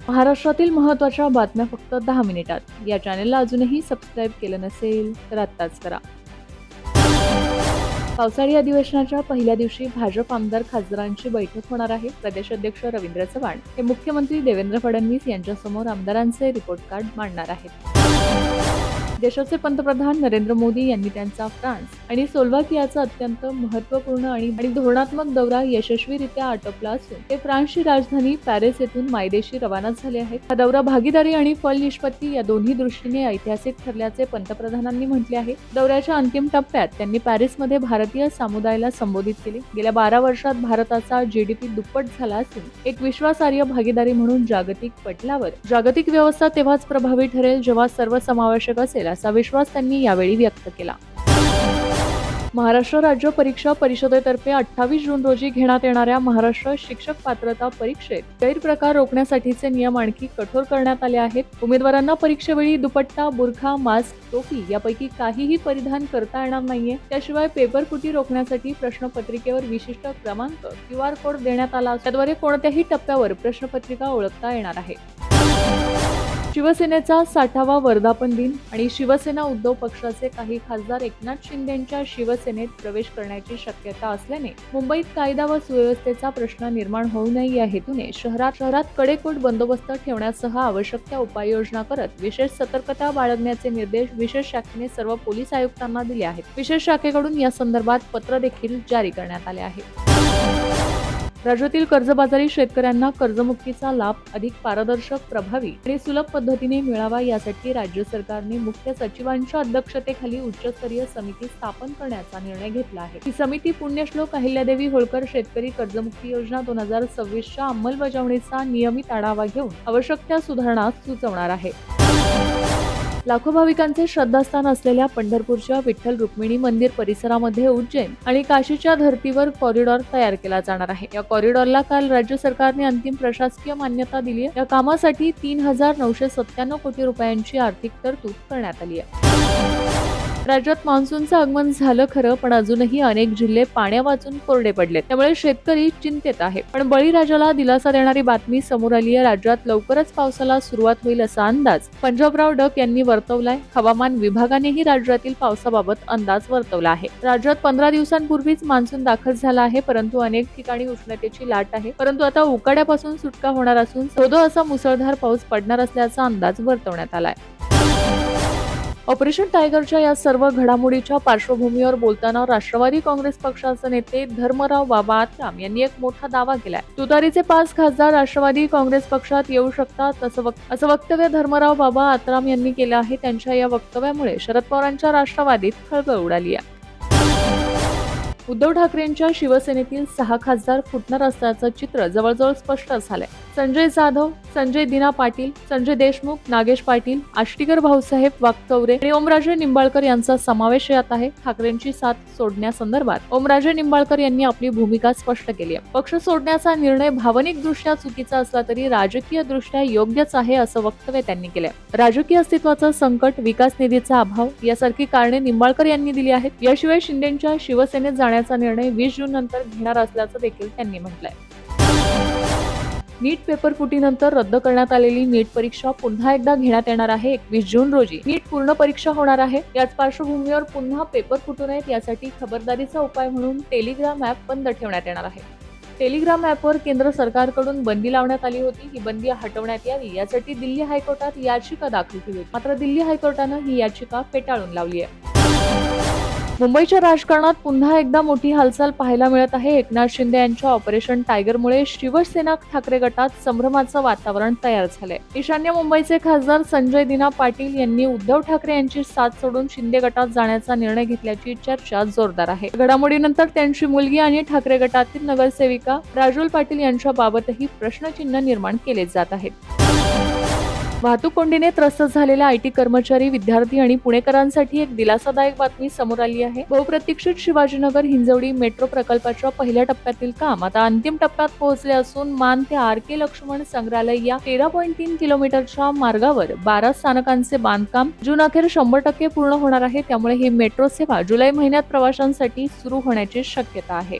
महाराष्ट्रातील महत्त्वाच्या बातम्या फक्त 10 मिनिटात. या चॅनेलला अजूनही सबस्क्राईब केलं नसेल तर आत्ताच करा. पावसाळी अधिवेशनाच्या पहिल्या दिवशी भाजप आमदार खासदारांची बैठक होणार आहे. प्रदेशाध्यक्ष रवींद्र चव्हाण हे मुख्यमंत्री देवेंद्र फडणवीस यांच्यासमोर आमदारांचे रिपोर्ट कार्ड मांडणार आहेत. देशाचे पंतप्रधान नरेंद्र मोदी यांनी त्यांचा फ्रान्स आणि स्लोव्हाकियाचा अत्यंत महत्त्वपूर्ण आणि धोरणात्मक दौरा यशस्वीरित्या आटोपला असून ते फ्रान्सची राजधानी पॅरिस येथून मायदेशी रवाना झाले आहेत. हा दौरा भागीदारी आणि फलनिष्पत्ती या दोन्ही दृष्टीने ऐतिहासिक ठरल्याचे पंतप्रधानांनी म्हटले आहे. दौऱ्याच्या अंतिम टप्प्यात त्यांनी पॅरिसमध्ये भारतीय समुदायाला संबोधित केले. गेल्या 12 वर्षात भारताचा जीडीपी दुप्पट झाला असून एक विश्वासार्ह भागीदारी म्हणून जागतिक पटलावर जागतिक व्यवस्था तेव्हाच प्रभावी ठरेल जेव्हा सर्वसमावेशक असेल असा विश्वास त्यांनी यावेळी व्यक्त केला. महाराष्ट्र राज्य परीक्षा परिषदेतर्फे 28 जून रोजी घेण्यात येणाऱ्या महाराष्ट्र शिक्षक पात्रता परीक्षेत गैरप्रकार रोखण्यासाठीचे नियम आणखी कठोर करण्यात आले आहेत. उमेदवारांना परीक्षेवेळी दुपट्टा, बुरखा, मास्क, टोपी यापैकी काहीही परिधान करता येणार नाहीये. त्याशिवाय पेपर फुटी रोखण्यासाठी प्रश्नपत्रिकेवर विशिष्ट क्रमांक QR कोड देण्यात आला असून त्याद्वारे कोणत्याही टप्प्यावर प्रश्नपत्रिका ओळखता येणार आहे. शिवसेनेचा 60वा वर्धापन दिन आणि शिवसेना उद्धव पक्षाचे काही खासदार एकनाथ शिंदेंच्या शिवसेनेत प्रवेश करण्याची शक्यता असल्याने मुंबईत कायदा व सुव्यवस्थेचा प्रश्न निर्माण होऊ नये या हेतूने शहरात कडेकोट बंदोबस्त ठेवण्यासह आवश्यक त्या उपाययोजना करत विशेष सतर्कता बाळगण्याचे निर्देश विशेष शाखेने सर्व पोलीस आयुक्तांना दिले आहेत. विशेष शाखेकडून या संदर्भात पत्र देखील जारी करण्यात आले आहे. राज्यातील कर्जबाजारी शेतकऱ्यांना कर्जमुक्तीचा लाभ अधिक पारदर्शक, प्रभावी आणि सुलभ पद्धतीने मिळावा यासाठी राज्य सरकारने मुख्य सचिवांच्या अध्यक्षतेखाली उच्चस्तरीय समिती स्थापन करण्याचा निर्णय घेतला आहे. ही समिती पुण्यश्लोक अहिल्यादेवी होळकर शेतकरी कर्जमुक्ती योजना 2026च्या अंमलबजावणीचा नियमित आढावा घेऊन आवश्यक त्या सुधारणा सुचवणार आहे. लाखो भाविकांचे श्रद्धास्थान असलेल्या पंढरपूरच्या विठ्ठल रुक्मिणी मंदिर परिसरामध्ये उज्जैन आणि काशीच्या धर्तीवर कॉरिडॉर तयार केला जाणार आहे. या कॉरिडॉरला काल राज्य सरकारने अंतिम प्रशासकीय मान्यता दिली आहे. या कामासाठी 3,997 कोटी रुपयांची आर्थिक तरतूद करण्यात आली आहे. राज्यात मान्सूनचं आगमन झालं खरं, पण अजूनही अनेक जिल्हे पाण्या वाचून कोरडे पडले. त्यामुळे शेतकरी चिंतेत आहे. पण बळीराजाला दिलासा देणारी बातमी समोर आली आहे. राज्यात लवकरच पावसाला सुरुवात होईल असा अंदाज पंजाबराव डक यांनी वर्तवलाय. हवामान विभागानेही राज्यातील पावसाबाबत अंदाज वर्तवला आहे. राज्यात 15 दिवसांपूर्वीच मान्सून दाखल झाला आहे, परंतु अनेक ठिकाणी उष्णतेची लाट आहे. परंतु आता उकाड्यापासून सुटका होणार असून धो असा मुसळधार पाऊस पडणार असल्याचा अंदाज वर्तवण्यात आलाय. ऑपरेशन टायगरच्या या सर्व घडामोडीच्या पार्श्वभूमीवर बोलताना राष्ट्रवादी काँग्रेस पक्षाचे नेते धर्मराव बाबा आत्राम यांनी एक मोठा दावा केलाय. तुतारीचे 5 खासदार राष्ट्रवादी काँग्रेस पक्षात येऊ शकतात असं वक्तव्य धर्मराव बाबा आत्राम यांनी केलं आहे. त्यांच्या या वक्तव्यामुळे शरद पवारांच्या राष्ट्रवादीत खळबळ उडाली आहे. उद्धव ठाकरेंच्या शिवसेनेतील 6 खासदार फुटणार असल्याचं चित्र जवळजवळ स्पष्ट झालंय. संजय जाधव, संजय दिना पाटील, संजय देशमुख, नागेश पाटील, आष्टीकर भाऊसाहेब वाकचौरे आणि ओमराजे निंबाळकर यांचा समावेश यात आहे. ठाकरेंची साथ सोडण्यासंदर्भात ओमराजे निंबाळकर यांनी आपली भूमिका स्पष्ट केली आहे. पक्ष सोडण्याचा निर्णय भावनिकदृष्ट्या चुकीचा असला तरी राजकीयदृष्ट्या योग्यच आहे असं वक्तव्य त्यांनी केलंय. राजकीय अस्तित्वाचं संकट, विकास निधीचा अभाव यासारखी कारणे निंबाळकर यांनी दिली आहेत. याशिवाय शिंदेंच्या शिवसेनेत जाण्याचा निर्णय 20 जून नंतर घेणार असल्याचं देखील त्यांनी म्हटलंय. नीट पेपर फुटीनंतर रद्द करण्यात आलेली नीट परीक्षा पुन्हा एकदा घेण्यात येणार आहे. 21 जून रोजी नीट पूर्ण परीक्षा होणार आहे. याच पार्श्वभूमीवर पुन्हा पेपर फुटू नयेत यासाठी खबरदारीचा उपाय म्हणून टेलिग्राम ॲप बंद ठेवण्यात येणार आहे. टेलिग्राम ॲपवर केंद्र सरकारकडून बंदी लावण्यात आली होती. ही बंदी हटवण्यात यावी यासाठी दिल्ली हायकोर्टात याचिका दाखल केली होती. मात्र दिल्ली हायकोर्टानं ही याचिका फेटाळून लावली आहे. मुंबईच्या राजकारणात पुन्हा एकदा मोठी हालचाल पाहायला मिळत आहे. एकनाथ शिंदे यांच्या ऑपरेशन टायगरमुळे शिवसेना ठाकरे गटात संभ्रमाचं वातावरण तयार झालंय. ईशान्य मुंबईचे खासदार संजय दिना पाटील यांनी उद्धव ठाकरे यांची साथ सोडून शिंदे गटात जाण्याचा निर्णय घेतल्याची चर्चा जोरदार आहे. घडामोडीनंतर त्यांची मुलगी आणि ठाकरे गटातील नगरसेविका राजुल पाटील यांच्या बाबतही प्रश्नचिन्ह निर्माण केले जात आहेत. वाहतूक कोंडीने त्रस्त झालेल्या IT कर्मचारी, विद्यार्थी आणि पुणेकरांसाठी एक दिलासादायक बातमी समोर आली आहे. बहुप्रतीक्षित शिवाजीनगर हिंजवडी मेट्रो प्रकल्पाच्या पहिल्या टप्प्यातील काम आता अंतिम टप्प्यात पोहोचले असून मान ते RK लक्ष्मण संग्रहालय या 13.3 किलोमीटरच्या मार्गावर 12 स्थानकांचे बांधकाम जून अखेर 100% पूर्ण होणार आहे. त्यामुळे ही मेट्रो सेवा जुलै महिन्यात प्रवाशांसाठी सुरू होण्याची शक्यता आहे.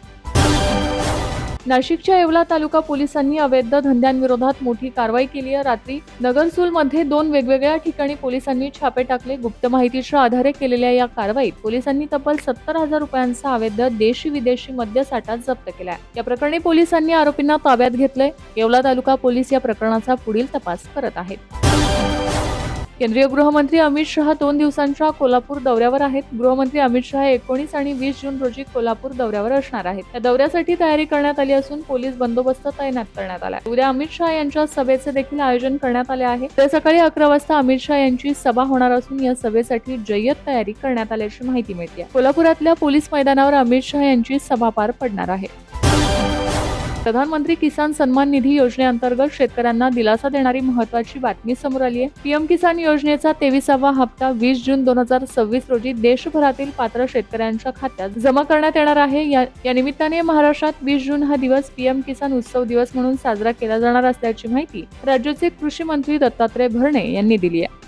नाशिकच्या येवला तालुका पोलिसांनी अवैध धंद्यांविरोधात मोठी कारवाई केली आहे. रात्री नगरसूलमध्ये 2 वेगवेगळ्या ठिकाणी पोलिसांनी छापे टाकले. गुप्त माहितीच्या आधारे केलेल्या या कारवाईत पोलिसांनी तब्बल 70,000 रुपयांचा अवैध देशी विदेशी मद्यसाठा जप्त केलाय. या प्रकरणी पोलिसांनी आरोपींना ताब्यात घेतलंय. येवला तालुका पोलीस या प्रकरणाचा पुढील तपास करत आहेत. केंद्रीय गृहमंत्री अमित शहा 2 दिवसांच्या कोल्हापूर दौऱ्यावर आहेत. गृहमंत्री अमित शहा 19 आणि 20 जून रोजी कोल्हापूर दौऱ्यावर असणार आहेत. या दौऱ्यासाठी तयारी करण्यात आली असून पोलीस बंदोबस्त तैनात करण्यात आला. उद्या अमित शहा यांच्या सभेचे देखील आयोजन करण्यात आले आहे. उद्या सकाळी 11 वाजता अमित शहा यांची सभा होणार असून या सभेसाठी जय्यत तयारी करण्यात आल्याची माहिती मिळते. कोल्हापुरातल्या पोलीस मैदानावर अमित शहा यांची सभा पार पडणार आहे. प्रधानमंत्री किसान सन्मान निधी योजनेअंतर्गत शेतकऱ्यांना दिलासा देणारी महत्त्वाची बातमी समोर आली आहे. पीएम किसान योजनेचा 23वा हप्ता 20 जून 2026 रोजी देशभरातील पात्र शेतकऱ्यांच्या खात्यात जमा करण्यात येणार आहे. या निमित्ताने महाराष्ट्रात 20 जून हा दिवस पीएम किसान उत्सव दिवस म्हणून साजरा केला जाणार असल्याची माहिती राज्याचे कृषी मंत्री दत्तात्रय भरणे यांनी दिली आहे.